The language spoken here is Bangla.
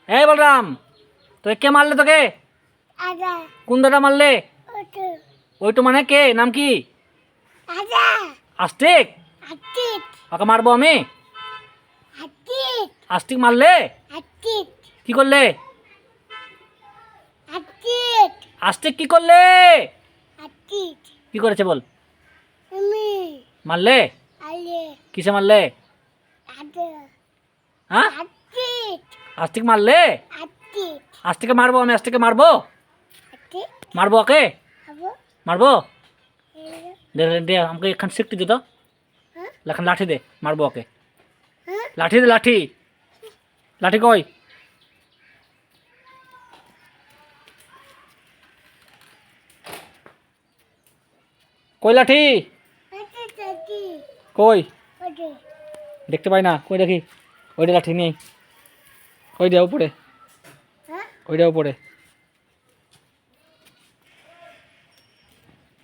এই বলরাম, তোকে কে মারলে? তোকে কোন দাদা মারলে? ওইটু মানে কে? নাম কি? আস্তিক। ওকে মারবো আমি? আস্তিক মারলে? কি করলে? আস্তিক কি করলে? কি করেছে বল? মারলে? কিসে মারলে? হ্যাঁ, আস্তিক মারলে? আস্তিকে মারবো আমি, আস্তিকে মারবো। মারবো ওকে, মারবো। দে দে আমাকে এখান শিখতে দে তো, এখন লাঠি দে, মারবো ওকে। লাঠি দে, লাঠি। লাঠি কই? কই লাঠি? কই? দেখতে পাই না, কই দেখি। ওইটা লাঠি নেই। ওইটা উপরে, ওইটা উপরে।